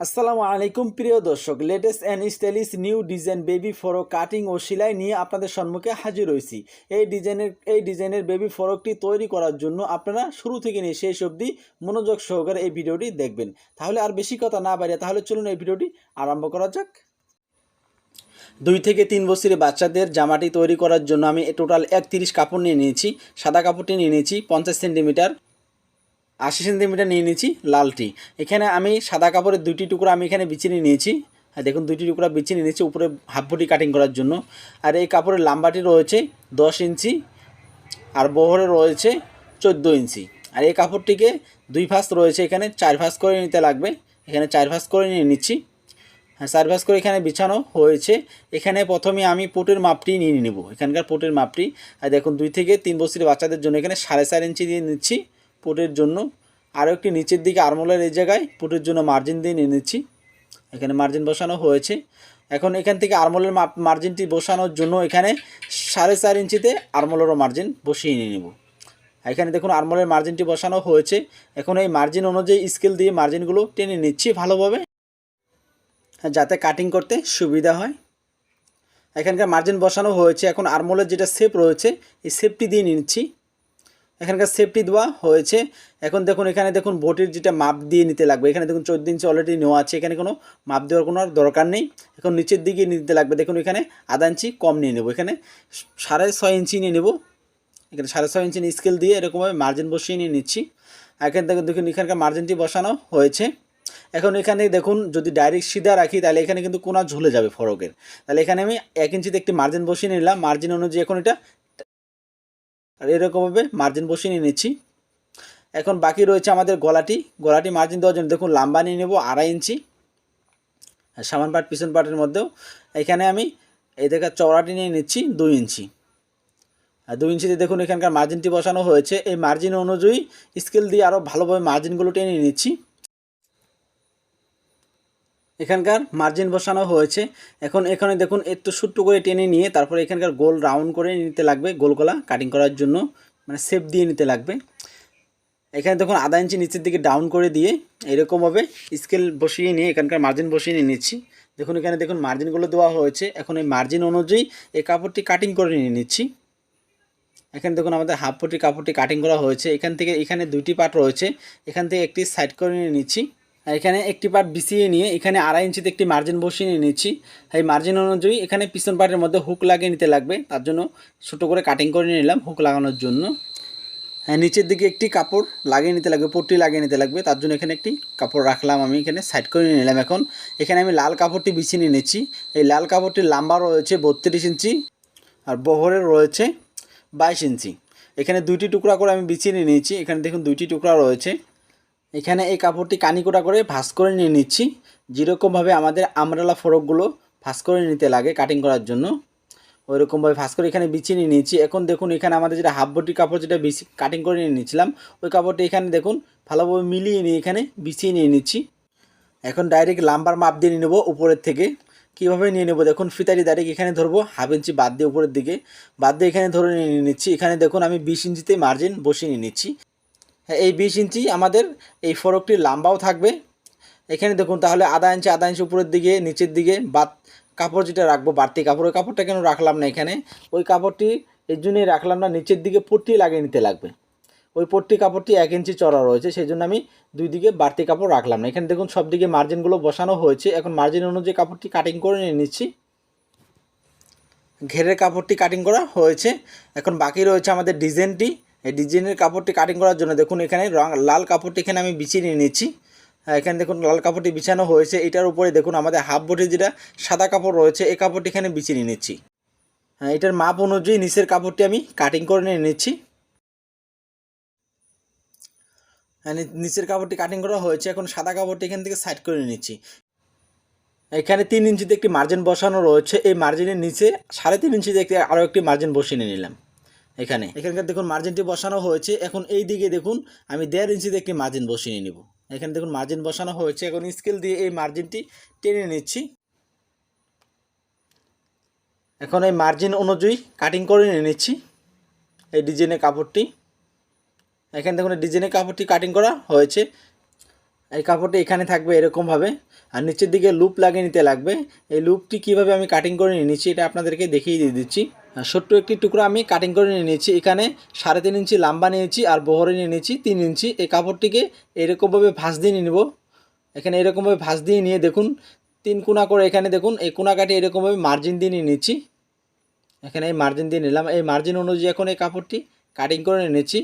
আসসালামু আলাইকুম প্রিয় দর্শক, latest and stylish new design baby frock cutting ও সেলাই নিয়ে আপনাদের সম্মুখে হাজির হয়েছি। এই ডিজাইনের বেবি ফরকটি তৈরি করার জন্য আপনারা শুরু থেকে নিয়ে শেষ অবধি মনোযোগ সহকারে এই ভিডিওটি দেখবেন। তাহলে আর বেশি কথা না বাড়িয়ে তাহলে চলুন এই ভিডিওটি আরম্ভ করা যাক। 2 থেকে 3 বছরের বাচ্চাদের জামাটি তৈরি করার জন্য আমি টোটাল 31 কাপড় নিয়ে নিয়েছি। সাদা কাপড়টি নিয়ে নিয়েছি 50 সেন্টিমিটার, 80 সেন্টিমিটার নিয়ে নিয়েছি লালটি। এখানে আমি সাদা কাপড়ের 2টি টুকরা আমি এখানে বিছিয়ে নিয়েছি। দেখুন 2টি টুকরা বিছিয়ে নিয়েছি উপরে হাফ বডি কাটিং করার জন্য। আর এই কাপড়ের লম্বাটি রয়েছে 10 ইঞ্চি আর বহরে রয়েছে 14 ইঞ্চি। আর এই কাপড়টিকে 2 ভাঁজ রয়েছে, এখানে 4 ভাঁজ করে নিতে লাগবে। এখানে 4 ভাঁজ করে নিয়ে নিচ্ছি। 4 ভাঁজ করে এখানে বিছানো হয়েছে। এখানে প্রথমে আমি পোটের মাপটি নিয়ে নেব, এখানকার পোটের মাপটি। আর দেখুন 2 থেকে 3 বছরের বাচ্চাদের জন্য এখানে 4.5 ইঞ্চি দিয়ে নিচ্ছি পোটের জন্য। আরও একটি নিচের দিকে আরমোলের এই জায়গায় পোটের জন্য মার্জিন দিয়ে নিয়ে নিচ্ছি। এখানে মার্জিন বসানো হয়েছে। এখন এখান থেকে আরমোলের মার্জিনটি বসানোর জন্য এখানে 4.5 ইঞ্চিতে আরমোলেরও মার্জিন বসিয়ে নিয়ে নেব। এখানে দেখুন আরমোলের মার্জিনটি বসানো হয়েছে। এখন এই মার্জিন অনুযায়ী স্কেল দিয়ে মার্জিনগুলো টেনে নিচ্ছি ভালোভাবে, যাতে কাটিং করতে সুবিধা হয়। এখানকার মার্জিন বসানো হয়েছে। এখন আরমোলের যেটা শেপ রয়েছে এই শেপটি দিয়ে নিচ্ছি। এখানকার শেপটি দেওয়া হয়েছে। এখন দেখুন এখানে দেখুন বটির যেটা মাপ দিয়ে নিতে লাগবে। এখানে দেখুন 14 ইঞ্চি অলরেডি নেওয়া আছে, এখানে কোনো মাপ দেওয়ার কোনো দরকার নেই। এখন নিচের দিকে নিতে লাগবে। দেখুন এখানে আধা ইঞ্চি কম নিয়ে নেব, এখানে 6.5 ইঞ্চি নিয়ে নেব। এখানে 6.5 ইঞ্চি স্কেল দিয়ে এরকমভাবে মার্জিন বসিয়ে নিয়ে নিচ্ছি। এখান থেকে দেখুন এখানকার মার্জিনটি বসানো হয়েছে। এখন এখানে দেখুন যদি ডাইরেক্ট সিধা রাখি তাহলে এখানে কিন্তু কোনা ঝুলে যাবে ফরকের। তাহলে এখানে আমি 1 ইঞ্চিতে একটি মার্জিন বসিয়ে নিলাম। মার্জিন অনুযায়ী এখন এটা আর এরকমভাবে মার্জিন বসিয়ে নিয়ে নিচ্ছি। এখন বাকি রয়েছে আমাদের গলাটি মার্জিন দেওয়ার জন্য দেখুন লম্বা নিয়ে নেব 2.5 ইঞ্চি। সামন পার্ট পিছন পার্টের মধ্যেও এখানে আমি এই দেখা চওড়াটি নিয়ে নিচ্ছি 2 ইঞ্চি। আর 2 ইঞ্চিতে দেখুন এখানকার মার্জিনটি বসানো হয়েছে। এই মার্জিন অনুযায়ী স্কেল দিয়ে আরও ভালোভাবে মার্জিনগুলো টেনে নিচ্ছি। এখানকার মার্জিন বসানো হয়েছে। এখন এখানে দেখুন একটু ছোট্ট করে টেনে নিয়ে তারপরে এখানকার গোল রাউন্ড করে নিতে লাগবে। গোল গলা কাটিং করার জন্য মানে শেপ দিয়ে নিতে লাগবে। এখানে দেখুন আধা ইঞ্চি নিচের দিকে ডাউন করে দিয়ে এরকমভাবে স্কেল বসিয়ে নিয়ে এখানকার মার্জিন বসিয়ে নিয়ে নিচ্ছি। দেখুন এখানে দেখুন মার্জিনগুলো দেওয়া হয়েছে। এখন এই মার্জিন অনুযায়ী এই কাপড়টি কাটিং করে নিয়ে নিচ্ছি। এখানে দেখুন আমাদের হাফ পটি কাপড়টি কাটিং করা হয়েছে। এখান থেকে এখানে 2টি পার্ট রয়েছে, এখান থেকে একটি সাইড করে নিয়ে নিচ্ছি। এখানে একটি পার্ট বিছিয়ে নিয়ে এখানে 2.5 ইঞ্চিতে একটি মার্জিন বসিয়ে নিয়ে নিচ্ছি। এই মার্জিন অনুযায়ী এখানে পিছন পার্টের মধ্যে হুক লাগিয়ে নিতে লাগবে, তার জন্য ছোটো করে কাটিং করে নিলাম হুক লাগানোর জন্য। নিচের দিকে একটি কাপড় লাগিয়ে নিতে লাগবে, পট্টি লাগিয়ে নিতে লাগবে, তার জন্য এখানে একটি কাপড় রাখলাম আমি, এখানে সাইড করে নিলাম। এখন এখানে আমি লাল কাপড়টি বিছিয়ে নিয়ে নিচ্ছি। এই লাল কাপড়টির লম্বা রয়েছে 32 ইঞ্চি আর বহরের রয়েছে 22 ইঞ্চি। এখানে 2টি টুকরা করে আমি বিছিয়ে নিয়ে নিয়েছি। এখানে দেখুন 2টি টুকরা রয়েছে। এখানে এই কাপড়টি কানিকোটা করে ভাঁজ করে নিয়ে নিচ্ছি, যেরকমভাবে আমাদের আমব্রেলা ফরকগুলো ভাঁজ করে নিতে লাগে কাটিং করার জন্য, ওইরকমভাবে ভাঁজ করে এখানে বিছিয়ে নিয়ে নিচ্ছি। এখন দেখুন এখানে আমাদের যেটা হাফ বডি কাপড় যেটা কাটিং করে নিয়ে নিয়েছিলাম ওই কাপড়টি এখানে দেখুন ভালোভাবে মিলিয়ে নিয়ে এখানে বিছিয়ে নিয়ে নিচ্ছি। এখন ডাইরেক্ট লাম্বার মাপ দিয়ে নিয়ে নেবো উপরের থেকে। কীভাবে নিয়ে নেবো দেখুন, ফিতাটি ডাইরেক্ট এখানে ধরবো, হাফ ইঞ্চি বাদ দিয়ে উপরের দিকে বাদ দিয়ে এখানে ধরে নিয়ে নিচ্ছি। এখানে দেখুন আমি 20 ইঞ্চিতে মার্জিন বসিয়ে নিয়ে নিচ্ছি। হ্যাঁ, এই 20 ইঞ্চি আমাদের এই ফরকটির লম্বাও থাকবে। এখানে দেখুন তাহলে আধা ইঞ্চি উপরের দিকে নিচের দিকে বাদ কাপড় যেটা রাখবো বাড়তি কাপড়, ওই কাপড়টা কেন রাখলাম না এখানে, ওই কাপড়টি এর জন্যই রাখলাম না, নিচের দিকে পট্টি লাগিয়ে নিতে লাগবে। ওই পট্টি কাপড়টি 1 ইঞ্চি চড়া রয়েছে, সেই জন্য আমি 2 দিকে বাড়তি কাপড় রাখলাম না। এখানে দেখুন সব দিকে মার্জিনগুলো বসানো হয়েছে। এখন মার্জিন অনুযায়ী কাপড়টি কাটিং করে নিয়ে নিচ্ছি। ঘেরের কাপড়টি কাটিং করা হয়েছে। এখন বাকি রয়েছে আমাদের ডিজাইনটি। এই ডিজাইনের কাপড়টি কাটিং করার জন্য দেখুন এখানে লাল কাপড়টি এখানে আমি বিছিয়ে নিয়ে নিচ্ছি। এখানে দেখুন লাল কাপড়টি বিছানো হয়েছে। এটার উপরে দেখুন আমাদের হাফ বডির যেটা সাদা কাপড় রয়েছে এই কাপড়টি এখানে বিছিয়ে নিয়ে নিচ্ছি। এটার মাপ অনুযায়ী নিচের কাপড়টি আমি কাটিং করে নিয়ে নিচ্ছি। নিচের কাপড়টি কাটিং করা হয়েছে। এখন সাদা কাপড়টি এখান থেকে সাইড করে নিচ্ছি। এখানে 3 ইঞ্চিতে একটি মার্জিন বসানো রয়েছে, এই মার্জিনের নিচে 3.5 ইঞ্চিতে আরও একটি মার্জিন বসিয়ে নিয়ে নিলাম। এখানকার দেখুন মার্জিনটি বসানো হয়েছে। এখন এই দিকে দেখুন আমি 1.5 ইঞ্চিতে একটি মার্জিন বসিয়ে নিয়ে নেব। এখানে দেখুন মার্জিন বসানো হয়েছে। এখন স্কেল দিয়ে এই মার্জিনটি টেনে নিচ্ছি। এখন এই মার্জিন অনুযায়ী কাটিং করে নিয়ে নিচ্ছি এই ডিজাইনের কাপড়টি। এখানে দেখুন ডিজাইনের কাপড়টি কাটিং করা হয়েছে। এই কাপড়টি এখানে থাকবে এরকমভাবে, আর নিচের দিকে লুপ লাগিয়ে নিতে লাগবে। এই লুপটি কীভাবে আমি কাটিং করে নিয়েছি এটা আপনাদেরকে দেখিয়ে দিয়ে দিচ্ছি। ছোট্ট একটি টুকরো আমি কাটিং করে নিয়েছি। এখানে 3.5 ইঞ্চি লম্বা নিয়েছি আর বহরে নিয়ে নিয়েছি 3 ইঞ্চি। এই কাপড়টিকে এরকমভাবে ভাঁজ দিয়ে নিয়ে নেব। এখানে এরকমভাবে ভাঁজ দিয়ে নিয়ে দেখুন 3 কোণা করে, এখানে দেখুন এই কোণা কাটি এরকমভাবে মার্জিন দিয়ে নিয়ে নিচ্ছি। এখানে এই মার্জিন দিয়ে নিলাম। এই মার্জিন অনুযায়ী এখন এই কাপড়টি কাটিং করে নিয়েছি।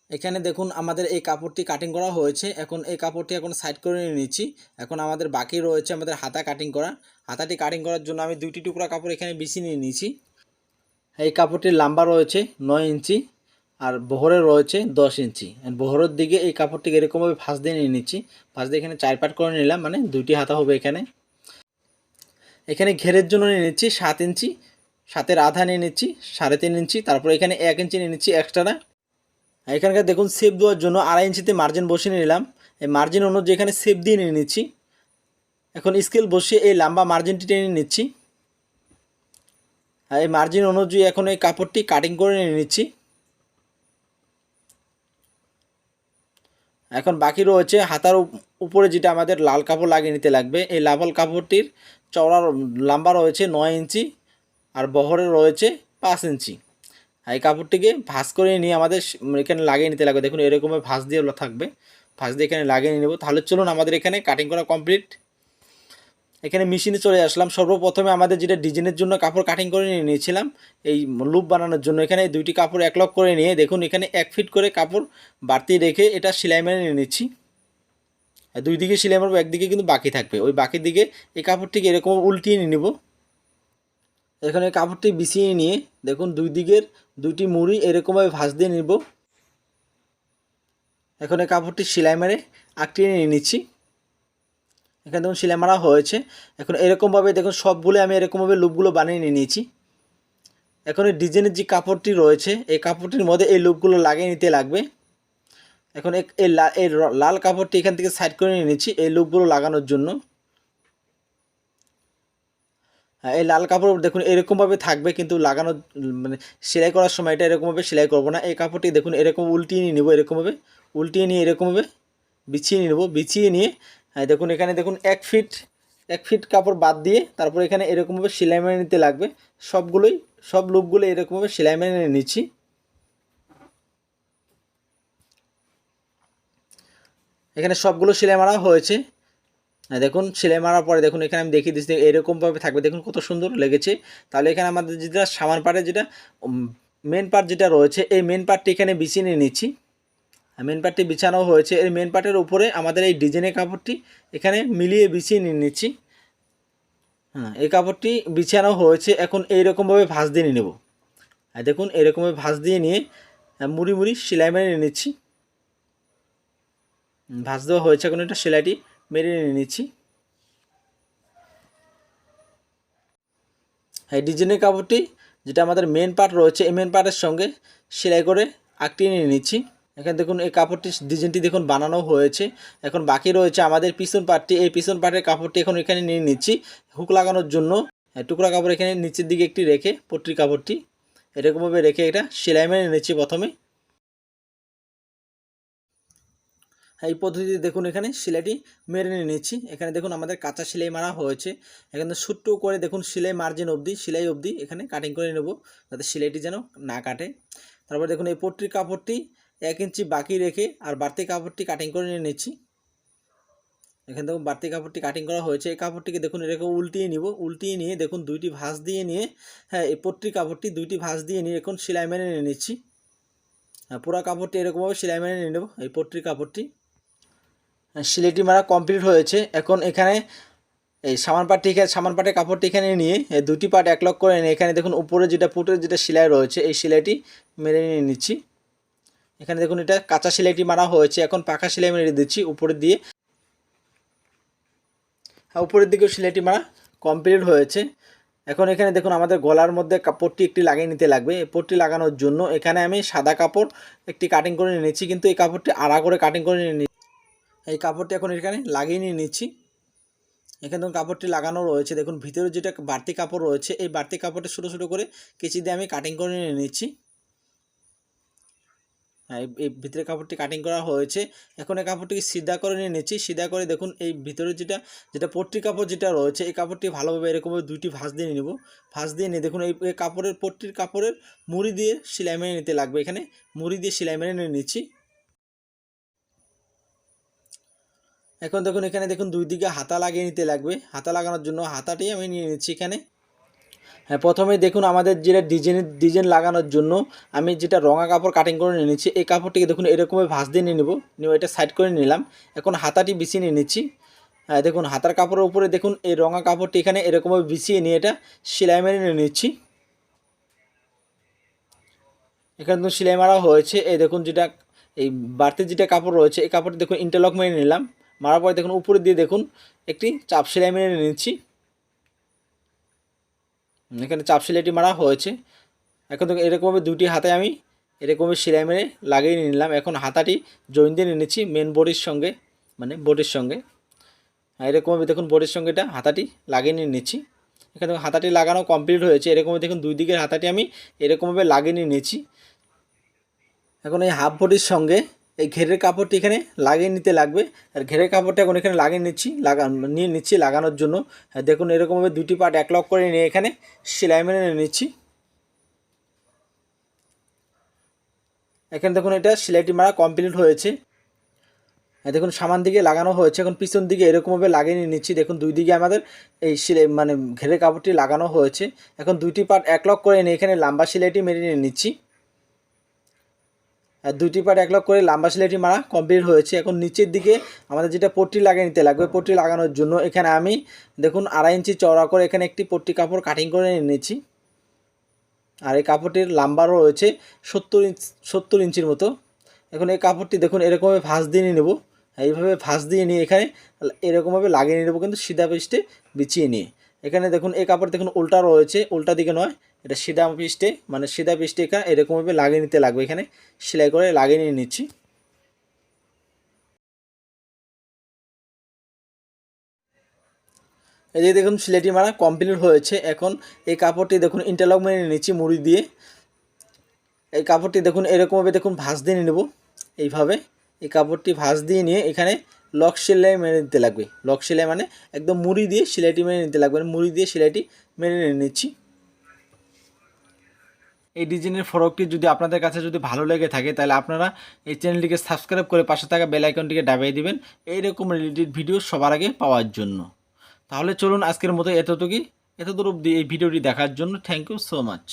এখানে দেখুন আমাদের এই কাপড়টি কাটিং করা হয়েছে। এখন এই কাপড়টি এখন সাইড করে নিয়েছি। এখন আমাদের বাকি রয়েছে আমাদের হাতা কাটিং করা। হাতাটি কাটিং করার জন্য আমি 2টি টুকরা কাপড় এখানে বিছিয়ে নিয়ে নিয়েছি। এই কাপড়টির লম্বা রয়েছে 9 ইঞ্চি আর বহরে রয়েছে 10 ইঞ্চি। বহরের দিকে এই কাপড়টিকে এরকমভাবে ভাঁজ দিয়ে নিয়ে নিচ্ছি। ভাঁজ দিয়ে এখানে 4 পার্ট করে নিলাম, মানে 2টি হাতা হবে এখানে। এখানে ঘেরের জন্য নিয়ে নিচ্ছি 7 ইঞ্চি, 7-এর আধা নিয়ে নিচ্ছি 3.5 ইঞ্চি, তারপর এখানে 1 ইঞ্চি নিয়ে নিচ্ছি এক্সট্রা। এখানকার দেখুন শেপ দেওয়ার জন্য 2.5 ইঞ্চিতে মার্জিন বসিয়ে নিলাম। এই মার্জিন অনুযায়ী এখানে শেপ দিয়ে নিয়ে নিচ্ছি। এখন স্কেল বসিয়ে এই লম্বা মার্জিনটি টেনে নিচ্ছি। এই মার্জিন অনুযায়ী এখন এই কাপড়টি কাটিং করে নিয়ে নিচ্ছি। এখন বাকি রয়েছে হাতার উপরে যেটা আমাদের লাল কাপড় লাগিয়ে নিতে লাগবে। এই লাল কাপড়টির চওড়া লম্বা রয়েছে 9 ইঞ্চি আর বহরে রয়েছে 5 ইঞ্চি। এই কাপড়টিকে ভাঁজ করে নিয়ে আমাদের এখানে লাগিয়ে নিতে লাগবে। দেখুন এরকমভাবে ভাঁজ দিয়ে থাকবে, ভাঁজ দিয়ে এখানে লাগিয়ে নেব। তাহলে চলুন আমাদের এখানে কাটিং করা কমপ্লিট। এখানে মেশিনে চলে আসলাম। সর্বপ্রথমে আমাদের যেটা ডিজাইনের জন্য কাপড় কাটিং করে নিয়েছিলাম এই লুপ বানানোর জন্য, এখানে 2টি কাপড় এক লক করে নিয়ে দেখুন এখানে 1 ফিট করে কাপড় বাড়তি রেখে এটা সেলাই মেরে নিয়ে নিচ্ছি। 2 দিকে সেলাই মারবো, একদিকে কিন্তু বাকি থাকবে। ওই বাকি দিকে এই কাপড়টিকে এরকম উল্টিয়ে নিয়ে নেব। এখানে কাপড়টি বিছিয়ে নিয়ে দেখুন 2 দিকের 2টি মুড়ি এরকমভাবে ভাঁজ দিয়ে নিব। এখন এই কাপড়টি সেলাই মেরে আঁকড়িয়ে নিয়ে নিচ্ছি। এখানে দেখুন সেলাই মারা হয়েছে। এখন এরকমভাবে দেখুন সবগুলো আমি এরকমভাবে লুপগুলো বানিয়ে নিয়ে নিয়েছি। এখন এই ডিজাইনের যে কাপড়টি রয়েছে এই কাপড়টির মধ্যে এই লুপগুলো লাগিয়ে নিতে লাগবে। এখন এই লাল কাপড়টি এখান থেকে সাইড করে নিয়ে নিচ্ছি এই লুপগুলো লাগানোর জন্য। এই লাল কাপড় দেখুন এরকমভাবে থাকবে, কিন্তু লাগানো মানে সেলাই করার সময় এটা এরকমভাবে সেলাই করব না। এই কাপড়টি দেখুন এরকম উল্টিয়ে নিয়ে নেব, এরকমভাবে উল্টিয়ে নিয়ে এরকমভাবে বিছিয়ে নেব। বিছিয়ে নিয়ে দেখুন এখানে দেখুন 1 ফিট কাপড় বাদ দিয়ে তারপর এখানে এরকমভাবে সেলাই মেরে নিতে লাগবে। সব লুপগুলো এরকমভাবে সেলাই মেরে নিচ্ছি। এখানে সবগুলো সেলাই মারা হয়েছে। দেখুন সেলাই মারার পরে দেখুন এখানে আমি দেখিয়ে দিচ্ছি এরকমভাবে থাকবে। দেখুন কত সুন্দর লেগেছে। তাহলে এখানে আমাদের যেটা সামান পার্টে যেটা মেন পার্ট যেটা রয়েছে এই মেন পার্টটি এখানে বিছিয়ে নিয়ে নিচ্ছি। মেন পার্টটি বিছানো হয়েছে। এই মেন পার্টের উপরে আমাদের এই ডিজাইনের কাপড়টি এখানে মিলিয়ে বিছিয়ে নিয়ে নিচ্ছি। এই কাপড়টি বিছানো হয়েছে। এখন এইরকমভাবে ভাঁজ দিয়ে নিয়ে নেব। দেখুন এরকমভাবে ভাঁজ দিয়ে নিয়ে মুড়ি মুড়ি সেলাই মেরে নিয়ে নিচ্ছি। ভাঁজ দেওয়া হয়েছে, এখন এটা সেলাইটি মেরে নিয়ে নিচ্ছি। এই ডিজাইনের কাপড়টি যেটা আমাদের মেন পার্ট রয়েছে এই মেন পার্টের সঙ্গে সেলাই করে আঁকড়িয়ে নিয়ে নিচ্ছি। এখানে দেখুন এই কাপড়টি ডিজাইনটি দেখুন বানানো হয়েছে। এখন বাকি রয়েছে আমাদের পিছন পার্টটি। এই পিছন পার্টের কাপড়টি এখন এখানে নিয়ে নিচ্ছি হুক লাগানোর জন্য। টুকরা কাপড় এখানে নিচের দিকে একটি রেখে পট্টির কাপড়টি এরকমভাবে রেখে এটা সেলাই মেরে নিচ্ছি প্রথমে। এই পদ্ধতিতে দেখুন এখানে সেলাইটি মেরে নিয়ে নিচ্ছি। এখানে দেখুন আমাদের কাঁচা সেলাই মারা হয়েছে। এখানে ছোট্ট করে দেখুন সেলাই মার্জিন অবধি সেলাই অবধি এখানে কাটিং করে নেব যাতে সেলাইটি যেন না কাটে। তারপর দেখুন এই পট্টির কাপড়টি 1 ইঞ্চি বাকি রেখে আর বাড়তি কাপড়টি কাটিং করে নিয়ে নিচ্ছি। এখানে দেখুন বাড়তি কাপড়টি কাটিং করা হয়েছে। এই কাপড়টিকে দেখুন এরকম উল্টিয়ে নিব। উল্টিয়ে নিয়ে দেখুন 2টি ভাঁজ দিয়ে নিয়ে এই পট্টির কাপড়টি 2টি ভাঁজ দিয়ে নিয়ে এখন সেলাই মেরে নিয়ে নিচ্ছি। পুরো কাপড়টি এরকমভাবে সেলাই মেরে নিয়ে নেব। এই পট্টির কাপড়টি সেলাইটি মারা কমপ্লিট হয়েছে। এখন এখানে এই সামান পাটের কাপড়টি এখানে নিয়ে 2টি পার্ট এক লক করে নিয়ে এখানে দেখুন উপরে যেটা পুটের যেটা সেলাই রয়েছে এই সেলাইটি মেরে নিয়ে নিচ্ছি। এখানে দেখুন এটা কাঁচা সেলাইটি মারা হয়েছে। এখন পাকা সেলাই মেরে দিচ্ছি উপরের দিয়ে। উপরের দিকেও সেলাইটি মারা কমপ্লিট হয়েছে। এখন এখানে দেখুন আমাদের গলার মধ্যে কাপড়টি একটি লাগিয়ে নিতে লাগবে। এই পট্টি লাগানোর জন্য এখানে আমি সাদা কাপড় একটি কাটিং করে নিয়েছি, কিন্তু এই কাপড়টি আড়া করে কাটিং করে নিয়ে নিচ্ছি। এই কাপড়টি এখন এখানে লাগিয়ে নিয়ে নিচ্ছি। এখানে দেখুন কাপড়টি লাগানো রয়েছে। দেখুন ভিতরে যেটা বাড়তি কাপড় রয়েছে এই বাড়তি কাপড়টি ছোটো ছোটো করে কেচি দিয়ে আমি কাটিং করে নিয়ে নিচ্ছি। এই ভিতরে কাপড়টি কাটিং করা হয়েছে। এখন এই কাপড়টিকে সিধা করে নিয়ে নিচ্ছি। সিধা করে দেখুন এই ভিতরে যেটা পট্টির কাপড় যেটা রয়েছে এই কাপড়টি ভালোভাবে এরকমভাবে দুইটি ভাঁজ দিয়ে নেব। ভাঁজ দিয়ে নিয়ে দেখুন এই কাপড়ের পট্টির কাপড়ের মুড়ি দিয়ে সেলাই মেরে নিতে লাগবে। এখানে মুড়ি দিয়ে সেলাই মেরে নিয়ে নিচ্ছি। এখন দেখুন এখানে দেখুন দুই দিকে হাতা লাগিয়ে নিতে লাগবে। হাতা লাগানোর জন্য হাতাটি আমি নিয়ে নিচ্ছি এখানে। হ্যাঁ, প্রথমে দেখুন আমাদের যেটা ডিজাইন লাগানোর জন্য আমি যেটা রঙা কাপড় কাটিং করে নিয়ে নিচ্ছি এই কাপড়টিকে দেখুন এরকমভাবে ভাঁজ দিয়ে নিয়ে নেব। নিয়ে এটা সাইড করে নিলাম। এখন হাতাটি বিছিয়ে নিয়ে নিচ্ছি। হ্যাঁ, দেখুন হাতার কাপড়ের উপরে দেখুন এই রঙা কাপড়টি এখানে এরকমভাবে বিছিয়ে নিয়ে এটা সেলাই মেরে নিয়ে নিচ্ছি। এখানে দেখুন সেলাই মারা হয়েছে। এই দেখুন এই বাড়তি যেটা কাপড় রয়েছে এই কাপড়টি দেখুন ইন্টারলক মেরে নিলাম। মারার পরে দেখুন উপরে দিয়ে দেখুন একটি চাপ সেলাই মেরে নিচ্ছি। এখানে চাপ সেলাইটি মারা হয়েছে। এখন দেখুন এরকমভাবে দুটি হাতে আমি এরকমভাবে সেলাই মেরে লাগিয়ে নিলাম। এখন হাতাটি জয়েন দিয়ে নিয়ে নিচ্ছি মেন বডির সঙ্গে, মানে বডির সঙ্গে। এরকমভাবে দেখুন বডির সঙ্গে এটা হাতাটি লাগিয়ে নিয়ে নিচ্ছি। এখানে দেখুন হাতাটি লাগানো কমপ্লিট হয়েছে। এরকমভাবে দেখুন দুই দিকের হাতাটি আমি এরকমভাবে লাগিয়ে নিয়ে নিচ্ছি। এখন এই হাফ বডির সঙ্গে এই ঘেরের কাপড়টি এখানে লাগিয়ে নিতে লাগবে। আর ঘেরের কাপড়টা এখন এখানে লাগিয়ে নিচ্ছি লাগানোর জন্য। দেখুন এরকমভাবে দুটি পার্ট এক লক করে নিয়ে এখানে সেলাই মেরে নিচ্ছি। এখানে দেখুন এটা সেলাইটি মারা কমপ্লিট হয়েছে। দেখুন সামনের দিকে লাগানো হয়েছে। এখন পিছন দিকে এরকমভাবে লাগিয়ে নিচ্ছি। দেখুন দুই দিকে আমাদের এই সেলাই মানে ঘেরের কাপড়টি লাগানো হয়েছে। এখন দুইটি পার্ট এক লক করে নিয়ে এখানে লম্বা সেলাইটি মেরে নিচ্ছি। আর দুইটি পার্ট এক লক করে লম্বা সেলাইটি মারা কমপ্লিট হয়েছে। এখন নিচের দিকে আমাদের যেটা পট্টি লাগিয়ে নিতে লাগবে, পট্টি লাগানোর জন্য এখানে আমি দেখুন 2.5 ইঞ্চি চওড়া করে এখানে একটি পট্টি কাপড় কাটিং করে নিয়েছি। আর এই কাপড়টির লম্বা রয়েছে 70 ইঞ্চির মতো। এখন এই কাপড়টি দেখুন এরকমভাবে ভাঁজ দিয়ে নেব। এইভাবে ভাঁজ দিয়ে নিয়ে এখানে এরকমভাবে লাগিয়ে নেব, কিন্তু সিধা পিস্টে বিছিয়ে নিয়ে। এখানে দেখুন এই কাপড় দেখুন উল্টা রয়েছে, উল্টা দিকে নয়, এটা সিধা পিস্টে মানে সিধা পিস্টে এখানে এরকমভাবে লাগিয়ে নিতে লাগবে। এখানে সেলাই করে লাগিয়ে নিয়ে নিচ্ছি। এই যে দেখুন সেলাইটি মারা কমপ্লিট হয়েছে। এখন এই কাপড়টি দেখুন ইন্টারলক মেরে নিচ্ছি মুড়ি দিয়ে। এই কাপড়টি দেখুন এরকমভাবে দেখুন ভাঁজ দিয়ে নেব। এইভাবে এই কাপড়টি ভাঁজ দিয়ে নিয়ে এখানে লক সেলাই মেরে নিতে লাগবে। লক সেলাই মানে একদম মুড়ি দিয়ে সেলাইটি মেরে নিতে লাগবে, মুড়ি দিয়ে সেলাইটি মেরে নিচ্ছি। এই ডিজাইনের ফ্রকটি যদি আপনাদের কাছে যদি ভালো লেগে থাকে তাহলে আপনারা এই চ্যানেলটিকে সাবস্ক্রাইব করে পাশে থাকা বেল আইকনটিকে দাবিয়ে দিবেন এইরকম রিলেটেড ভিডিও সবার আগে পাওয়ার জন্য। তাহলে চলুন আজকের মতো এতটুকু অবধি এই ভিডিওটি দেখার জন্য থ্যাংক ইউ সো মাচ।